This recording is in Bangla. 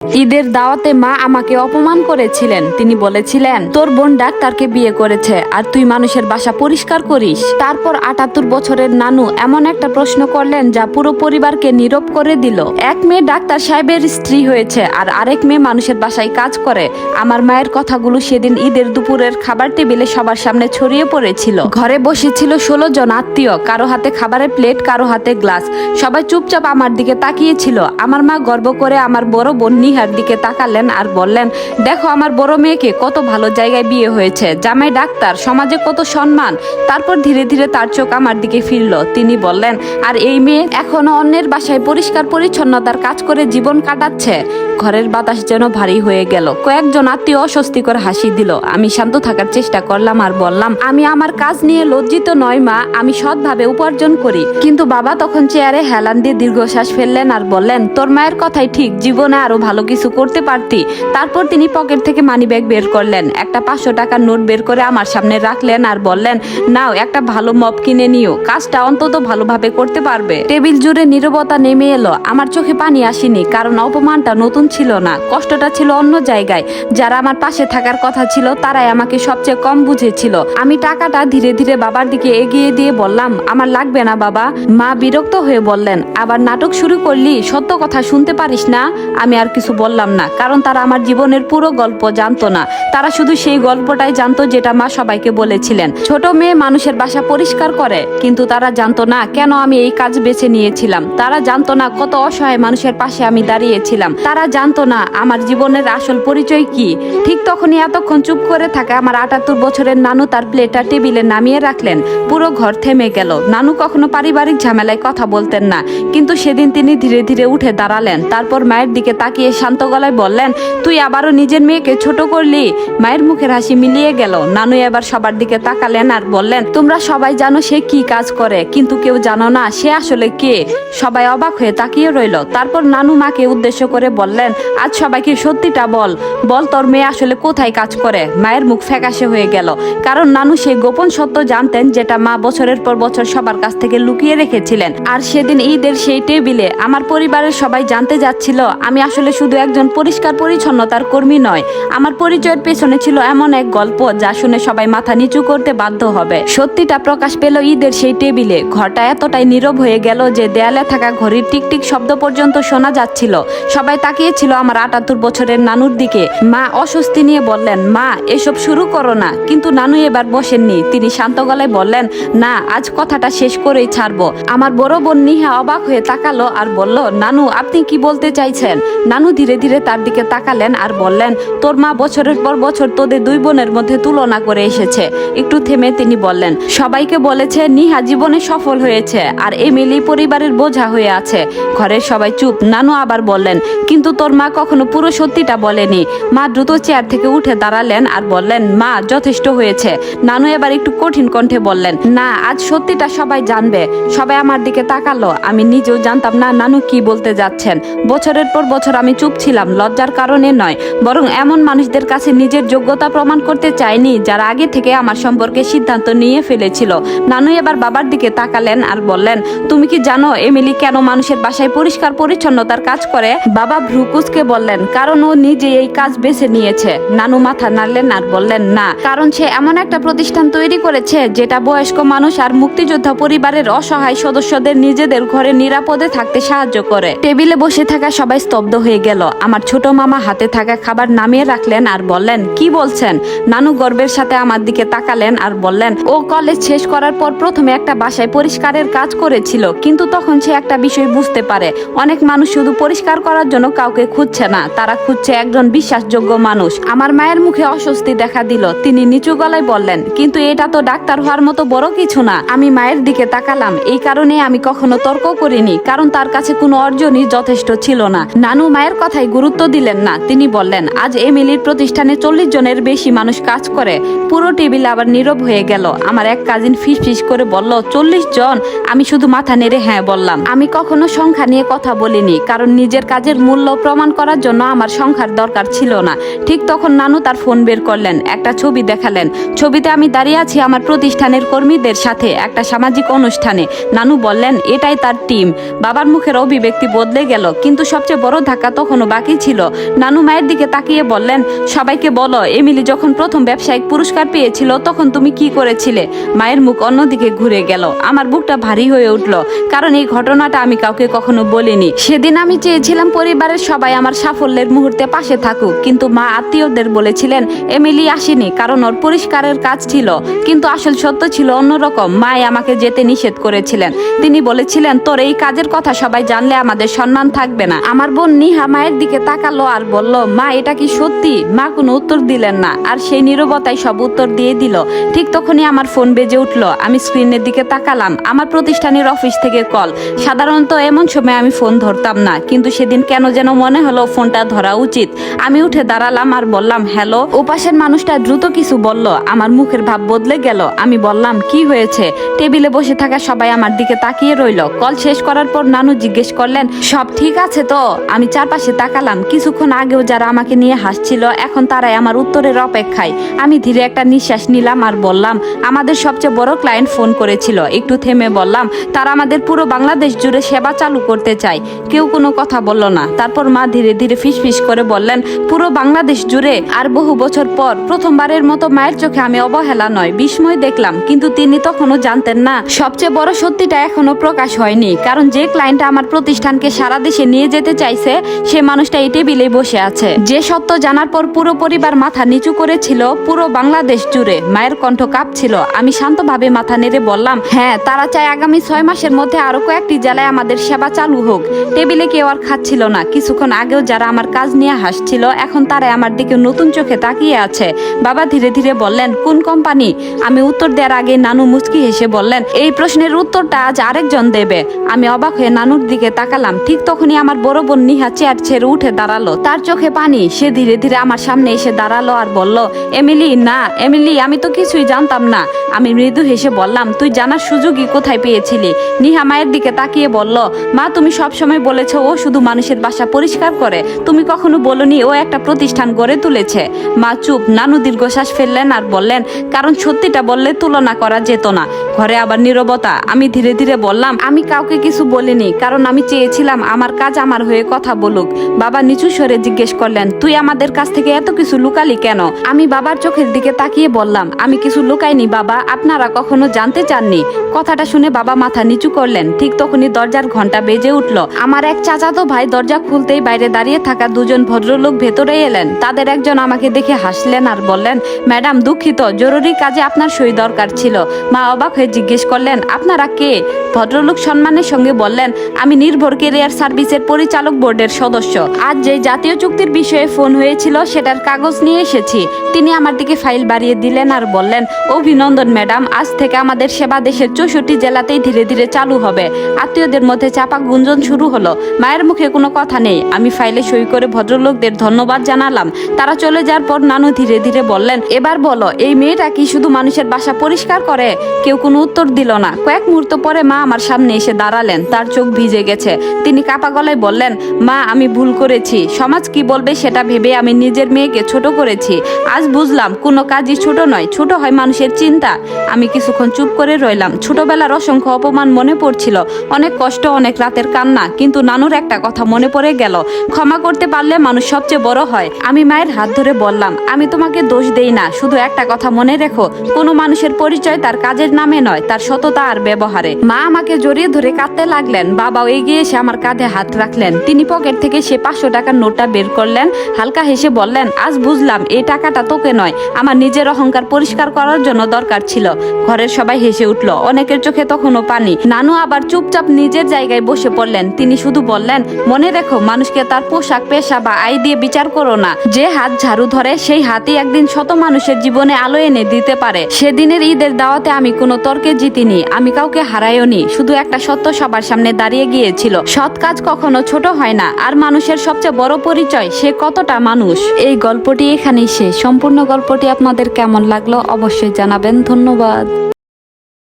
ঈদের দাওয়াতে মা আমাকে অপমান করেছিলেন। তিনি বলেছিলেন, তোর বোন ডাক্তারকে বিয়ে করেছে আর তুই মানুষের বাসা পরিষ্কার করিস। তারপর ৭৮ বছরের নানু এমন একটা প্রশ্ন করলেন যা পুরো পরিবারকে নীরব করে দিল। এক মেয়ে ডাক্তার সাহেবের স্ত্রী হয়েছে আর আরেক মেয়ে মানুষের বাসায় কাজ করে। আমার মায়ের কথাগুলো সেদিন ঈদের দুপুরের খাবার টেবিলে সবার সামনে ছড়িয়ে পড়েছিল। ঘরে বসেছিল ১৬ জন আত্মীয়, কারো হাতে খাবারের প্লেট, কারো হাতে গ্লাস। সবাই চুপচাপ আমার দিকে তাকিয়েছিল। আমার মা গর্ব করে আমার বড় বোন নিহার দিকে তাকালেন আর বললেন, দেখো আমার বড় মেয়েকে কত ভালো জায়গায় বিয়ে হয়েছে, জামাই ডাক্তার, সমাজে কত সম্মান। তারপর ধীরে ধীরে তার চোখ আমার দিকে ফিরল। তিনি বললেন, আর এই মেয়ে এখনো অন্যের বাসায় পরিষ্কার পরিচ্ছন্নতার কাজ করে জীবন কাটাচ্ছে। ঘরের বাতাস যেন ভারী হয়ে গেল। কয়েকজন আত্মীয় অস্বস্তিকর হাসি দিল। আমি শান্ত থাকার চেষ্টা করলাম আর বললাম, আমি আমার কাজ নিয়ে লজ্জিত নয় মা, আমি সৎভাবে উপার্জন করি। কিন্তু বাবা তখন চেয়ারে হেলান দিয়ে দীর্ঘশ্বাস ফেললেন আর বললেন, তোর মায়ের কথাই ঠিক, জীবনে আরো ভালো কিছু করতে পারতি। তারপর তিনি পকেট থেকে মানিব্যাগ বের করলেন, একটা ৫০০ টাকার নোট বের করে আমার সামনে রাখলেন আর বললেন, নাও একটা ভালো মপ কিনে নিও, কাজটা অন্তত ভালোভাবে করতে পারবে। টেবিল জুড়ে নীরবতা নেমে এলো। আমার চোখে পানি আসেনি, কারণ অপমানটা নতুন ছিল না, কষ্টটা ছিল অন্য জায়গায়। যারা আমার পাশে থাকার কথা ছিল তারাই আমাকে সবচেয়ে কম বুঝেছিল। আমি টাকাটা ধীরে ধীরে বাবার দিকে এগিয়ে দিয়ে বললাম, আমার লাগবে না বাবা। মা বিরক্ত হয়ে বললেন, আবার নাটক শুরু করলি, সত্য কথা শুনতে পারিস না? আমি আর কিছু বললাম না, কারণ তারা আমার জীবনের পুরো গল্প জানতো না। তারা শুধু সেই গল্পটাই জানতো যেটা মা সবাইকে বলেছিলেন, ছোট মেয়ে মানুষের বাসা পরিষ্কার করে। কিন্তু তারা জানতো না কেন আমি এই কাজ বেছে নিয়েছিলাম। তারা জানতো না কত অসহায় মানুষের পাশে আমি দাঁড়িয়েছিলাম। তারা জানতো না আমার জীবনের আসল পরিচয় কি। ঠিক তখনই এতক্ষণ চুপ করে থাকা আমার ৭৮ বছরের নানু তার প্লেটটা টেবিলে নামিয়ে রাখলেন। পুরো ঘর থেমে গেল। নানু কখনো পারিবারিক ঝামেলায় কথা বলতেন না, কিন্তু সেদিন তিনি ধীরে ধীরে উঠে দাঁড়ালেন। তারপর মায়ের দিকে তাকিয়ে শান্ত গলায় বললেন, তুই আবারও নিজের মেয়েকে ছোট করলি। মায়ের মুখের হাসি মিলিয়ে গেল। নানু এবার সবার দিকে তাকালেন আর বললেন, তোমরা সবাই জানো সে কি কাজ করে, কিন্তু কেউ জানো না সে আসলে কে। সবাই অবাক হয়ে তাকিয়ে রইল। তারপর নানু মাকে উদ্দেশ্য করে বললেন, আজ সবাইকে সত্যিটা বল, বল তোর মেয়ে আসলে কোথায় কাজ করে। মায়ের মুখ ফ্যাকাশে হয়ে গেল, কারণ নানু সেই গোপন সত্য জানতেন যেটা মা বছরের পর বছর সবার কাছ থেকে লুকিয়ে রেখেছিলেন। আর সেদিন ঈদের সেই টেবিলে আমার পরিবারের সবাই জানতে যাচ্ছিল আমি আসলে শুধু একজন পরিষ্কার পরিচ্ছন্নতার কর্মী নয়। আমার পরিচয়ের পেছনে ছিল এমন এক গল্প যা শুনে সবাই মাথা নিচু করতে বাধ্য হবে। সত্যিটা প্রকাশ পেল ঈদের সেই টেবিলে। ঘরটা এতটাই নীরব হয়ে গেল যে দেয়ালে থাকা ঘড়ির টিকটিক শব্দ পর্যন্ত শোনা যাচ্ছিল। সবাই তাকিয়েছিল আমার ৭৮ বছরের নানুর দিকে। মা অস্বস্তি নিয়ে বললেন, মা এসব শুরু করো না। কিন্তু নানু এবার বসেননি। তিনি শান্ত গলায় বললেন, না, আজ কথাটা শেষ করেই ছাড়বো। আমার বড় বোন নিহা অবাক হয়ে তাকালো আর বলল, নানু আপনি কি বলতে চাইছেন? নানু ধীরে ধীরে তার দিকে তাকালেন আর বললেন, তোর মা বছরের পর বছর তোদের দুই বোনের মধ্যে তুলনা করে এসেছে। একটু থেমে তিনি বললেন, সবাইকে বলেছে নিহা জীবনে সফল হয়েছে আর এমিলি পরিবারের বোঝা হয়ে আছে। ঘরের সবাই চুপ। নানু আবার বললেন, কিন্তু তোর মা কখনো পুরো সত্যিটা বলেনি। মা দ্রুত চেয়ার থেকে উঠে দাঁড়ালেন আর বললেন, মা যথেষ্ট হয়েছে। নানু এবার একটু কঠিন কণ্ঠে বললেন, না, আজ সত্যিটা সবাই জানবে। সবাই আমার দিকে তাকালো। আমি নিজেও জানতাম না নানু কি বলতে যাচ্ছেন। বছরের পর বছর আমি চুপ ছিলাম, লজ্জার কারণে নয়, বরং এমন মানুষদের কাছে নিজের যোগ্যতা প্রমাণ করতে চাইনি যারা আগে থেকে আমার সম্পর্কে সিদ্ধান্ত নিয়ে ফেলেছিল। নানু এবার বাবার দিকে তাকালেন আর বললেন, তুমি কি জানো এমিলি কেন মানুষের বাসায় পরিষ্কার পরিচ্ছন্নতার কাজ করে? বাবা ভ্রুকুচকে বললেন, কারণ ও নিজে এই কাজ বেছে নিয়েছে। নানু মাথা নাড়লেন আর বললেন, না, কারণ সে এমন একটা প্রতিষ্ঠান তৈরি করেছে যেটা বয়স্ক মানুষ আর মুক্তিযোদ্ধা পরিবারের অসহায় সদস্যদের নিজেদের ঘরে নিরাপদে থাকতে সাহায্য করে। টেবিলে বসে থাকা সবাই স্তব্ধ হয়ে গেল। আমার ছোট মামা হাতে থাকা খাবার নামিয়ে রাখলেন আর বললেন, কি বলছেন? নানু গর্বের সাথে আমার দিকে তাকালেন আর বললেন, ও কলেজ শেষ করার পর প্রথমে একটা বাসায় পরিষ্কারের কাজ করেছিল, কিন্তু তখন সে একটা বিষয় বুঝতে পারে, অনেক মানুষ শুধু পরিষ্কার করার জন্য কাউকে খুঁজছে না, তারা খুঁজছে একজন বিশ্বাসযোগ্য মানুষ। আমার মায়ের মুখে অস্বস্তি দেখা দিল। তিনি নিচু গলায় বললেন, কিন্তু এটা তো ডাক্তার হওয়ার মতো বড় কিছু না। আমি মায়ের দিকে তাকালাম। এই কারণে আমি কখনো তর্ক করিনি, কারণ তার কাছে কোনো অর্জনই যথেষ্ট ছিল না। নানু মায়ের কথায় গুরুত্ব দিলেন না। তিনি বললেন, আজ এমিলির প্রতিষ্ঠানে 40 জনের বেশি মানুষ কাজ করে। পুরো টেবিল আবার নীরব হয়ে গেল। আমার এক কাজিন ফিসফিস করে বলল, 40 জন? আমি শুধু মাথা নেড়ে হ্যাঁ বললাম। আমি কখনো সংখ্যা নিয়ে কথা বলিনি, কারণ নিজের কাজের মূল্য প্রমাণ করার জন্য আমার সংখ্যার দরকার ছিল না। ঠিক তখন নানু তার ফোন বের করলেন, একটা ছবি দেখালেন। ছবিতে আমি দাঁড়িয়ে আছি আমার প্রতিষ্ঠানের কর্মীদের সাথে একটা সামাজিক অনুষ্ঠানে। নানু বললেন এটাই তার টিম। বাবার মুখের অভিব্যক্তি বদলে গেল, কিন্তু সবচেয়ে বড় ধাক্কা তখনও বাকি ছিল। নানু মায়ের দিকে তাকিয়ে বললেন, সবাইকে বলো এমিলি যখন প্রথম ব্যবসায়িক পুরস্কার পেয়েছিল তখন তুমি কি করেছিলে? মায়ের মুখ অন্যদিকে ঘুরে গেল। আমার বুকটা ভারী হয়ে উঠল, কারণ এই ঘটনাটা আমি কাউকে কখনো বলিনি। সেদিন আমি চেয়েছিলাম পরিবারের সবাই আমার সাফল্যের মুহূর্তে পাশে থাকুক, কিন্তু মা আত্মীয়দের বলেছিলেন এমিলি আসেনি কারণ ওর পরিষ্কারের কাজ ছিল। কিন্তু আসল সত্য ছিল অন্যরকম। মায়ে আমাকে যেতে নিষেধ করেছিলেন। তিনি বলেছিলেন তোর এই কাজের কথা সবাই জানলে আমাদের সম্মান থাকবে না। আমার বোন নিহা মায়ের দিকে তাকালো আর বলল, মা এটা কি সত্যি? মা কোনো উত্তর দিলেন না, আর সেই নীরবতায় সব উত্তর দিয়ে দিল। ঠিক তখনই আমার ফোন বেজে উঠল। আমি স্ক্রিনের দিকে তাকালাম। আমার প্রতিষ্ঠানের অফিস থেকে কল। সাধারণত এমন সময় আমি ফোন ধরতাম না, কিন্তু সেদিন কেন যেন মনে হলো ফোনটা ধরা উচিত। আমি উঠে দাঁড়ালাম আর বললাম, হ্যালো। ওপাশের মানুষটা দ্রুত কিছু বলল। আমার মুখের ভাব বদলে গেল। আমি বললাম, কি হয়েছে? টেবিলে বসে থাকা সবাই আমার দিকে তাকিয়ে রইল। কল শেষ করার পর নানু জিজ্ঞেস করলেন, সব ঠিক আছে তো? আমি চারপাশে তাকালাম। কিছুক্ষণ আগেও যারা আমাকে নিয়ে হাসছিল এখন তারাই আমার উত্তরের অপেক্ষায়। আমি ধীরে একটা নিঃশ্বাস নিলাম আর বললাম, আমাদের সবচেয়ে বড় ক্লায়েন্ট ফোন করেছিল। একটু থেমে বললাম, তারা আমাদের পুরো বাংলাদেশ জুড়ে সেবা চালু করতে চায়। কেউ কোনো কথা বলল না। তারপর মা ধীরে ধীরে ফিসফিস করে বললেন, পুরো বাংলাদেশ জুড়ে? আর বহু বছর পর প্রথমবারের মতো মায়ের চোখে আমি অবহেলা নয় বিস্ময় দেখলাম। কিন্তু তিনি তখনও জানতেন না সবচেয়ে বড় সত্যিটা এখনো প্রকাশ হয়নি, কারণ যে ক্লায়েন্ট আমার প্রতিষ্ঠানকে সারা দেশে নিয়ে যেতে চাইছে সে মানুষটা এই টেবিলে বসে আছে। যে সত্য জানার পর পুরো পরিবার মাথা নিচু করেছিল পুরো বাংলাদেশ জুড়ে। মায়ের কণ্ঠ কাঁপছিল। আমি শান্তভাবে মাথা নেড়ে বললাম, হ্যাঁ, তারা চায় আগামী 6 মাসের মধ্যে আরো কয়েকটি জেলায় আমাদের সেবা চালু হোক। টেবিলে কেউ আর খাচ্ছিল না। কিছুক্ষণ আগেও যারা আমার কাজ নিয়ে হাসছিল এখন তারাই আমার দিকে নতুন চোখে তাকিয়ে আছে। বাবা ধীরে ধীরে বললেন, কোন কোম্পানি? আমি উত্তর দেওয়ার আগে নানু মুচকি হেসে বললেন, এই প্রশ্নের উত্তরটা আজ আরেকজন দেবে। আমি অবাক হয়ে নানুর দিকে তাকালাম। ঠিক তখনই আমার বড় বোন নিহা চেয়ার ছেড়ে উঠে দাঁড়ালো। তার চোখে পানি। সে ধীরে ধীরে আমার সামনে এসে দাঁড়ালো আর বলল, এমিলি না এমিলি, আমি তো কিছুই জানতাম না। আমি মৃদু হেসে বললাম, তুই জানার সুযোগই কোথায় পেয়েছিলি? নিহা মায়ের দিকে তাকিয়ে বলল, মা তুমি সবসময় বলেছ ও শুধু মানুষের বাসা পরিষ্কার করে, তুমি কখনো বলনি ও একটা প্রতিষ্ঠান গড়ে তুলেছে। মা চুপ। নানু দীর্ঘশ্বাস ফেললেন আর বললেন, কারণ সত্যিটা বললে তুলনা করা যেত না। ঘরে আবার নীরবতা। আমি ধীরে ধীরে বললাম, আমি কাউকে কিছু বলিনি, কারণ আমি চেয়েছিলাম আমার কাজ আমার হয়ে কথা বলুক। বাবা নিচু স্বরে জিজ্ঞেস করলেন, তুই আমাদের কাছ থেকে এত কিছু লুকালি কেন? আমি বাবার চোখের দিকে তাকিয়ে বললাম, আমি কিছু লুকাইনি বাবা, আপনারা কখনো জানতে চাননি। কথাটা শুনে বাবা মাথা নিচু করলেন। ঠিক তখনই দরজার ঘন্টা বেজে উঠল। আমার এক চাচাতো ভাই দরজা খুলতেই বাইরে দাঁড়িয়ে থাকা দুজন ভদ্রলোক ভেতরে এলেন। তাদের একজন আমাকে দেখে হাসলেন আর বললেন, ম্যাডাম দুঃখিত, জরুরি কাজে আপনার সই দরকার ছিল। মা অবাক হয়ে জিজ্ঞেস করলেন, আপনারা কে? ভদ্রলোক সম্মানের সঙ্গে বললেন, আমি নির্ভর ক্যারিয়ার সার্ভিসের পরিচালক বোর্ডের সদস্য। আজ যে জাতীয় চুক্তির বিষয়ে ফোন হয়েছিল সেটার কাগজ নিয়ে এসেছি। তিনি আমার দিকে ফাইল বাড়িয়ে দিলেন আর বললেন, অভিনন্দন ম্যাডাম, আজ থেকে আমাদের সেবা দেশের 64 জেলাতেই ধীরে ধীরে চালু হবে। আত্মীয়দের মধ্যে চাপা গুঞ্জন শুরু হলো। মায়ের মুখে কোনো কথা নেই। আমি ফাইলে সই করে ভদ্রলোকদের ধন্যবাদ জানালাম। তারা চলে যাওয়ার পর নানু ধীরে ধীরে বললেন, এবার বলো এই মেয়েটা কি শুধু মানুষের বাসা পরিষ্কার করে? কেউ কোনো উত্তর দিল না। কয়েক মুহূর্ত পরে মা আমার সামনে এসে দাঁড়ালেন। তার চোখ ভিজে গেছে। তিনি কাপা গলায় বললেন, মা আমি ভুল করেছি। সমাজ কি বলবে সেটা ভেবে আমি নিজের মেয়েকে ছোট করেছি। আজ বুঝলাম কোনো কাজই ছোট নয়, ছোট হয় মানুষের চিন্তা। আমি কিছুক্ষণ চুপ করে রইলাম। ছোটবেলার অসংখ্য অপমান মনে পড়ছিল, অনেক কষ্ট, অনেক রাতের কান্না। কিন্তু নানুর একটা কথা মনে পড়ে গেল, ক্ষমা করতে পারলে মানুষ সবচেয়ে বড় হয়। আমি মায়ের হাত ধরে বললাম, আমি তোমাকে দোষ দেই না, শুধু একটা কথা মনে রেখো, কোনো মানুষের পরিচয় তার কাজের নামে নয়, তার সততা আর ব্যবহারে। মা আমাকে জড়িয়ে ধরে কাঁদতে লাগলেন। বাবাও এগিয়ে এসে আমার কাঁধে হাত রাখলেন। তিনি পকেট থেকে সে 500 টাকার নোটটা বের করলেন। হালকা হেসে বললেন, আজ বুঝলাম এই টাকাটা তোকে নয়, আমার নিজের অহংকার পরিষ্কার করার জন্য দরকার ছিল। ঘরের সবাই হেসে উঠল। অনেকের চোখে তখনও পানি। নানু আবার চুপচাপ নিজের জায়গায় বসে পড়লেন। তিনি শুধু বললেন, মনে রেখো, মানুষকে তার পোশাক, পেশা বা আয় দিয়ে বিচার করো না। যে হাত ঝাড়ু ধরে সেই হাতই একদিন শত মানুষের জীবনে আলো এনে দিতে পারে। সেদিনের ঈদের দাওয়াতে আমি কোনো তর্কে জিতিনি, আমি কাউকে হারাইওনি। শুধু একটা সত্য সবার সামনে দাঁড়িয়ে গিয়েছিল, সৎ কাজ কখনো ছোট হয় না, আর মানুষের সবচেয়ে বড় পরিচয় সে কতটা মানুষ। এই গল্পটি এখানেই শেষ। সম্পূর্ণ গল্পটি আপনাদের কেমন লাগলো অবশ্যই জানাবেন। ধন্যবাদ।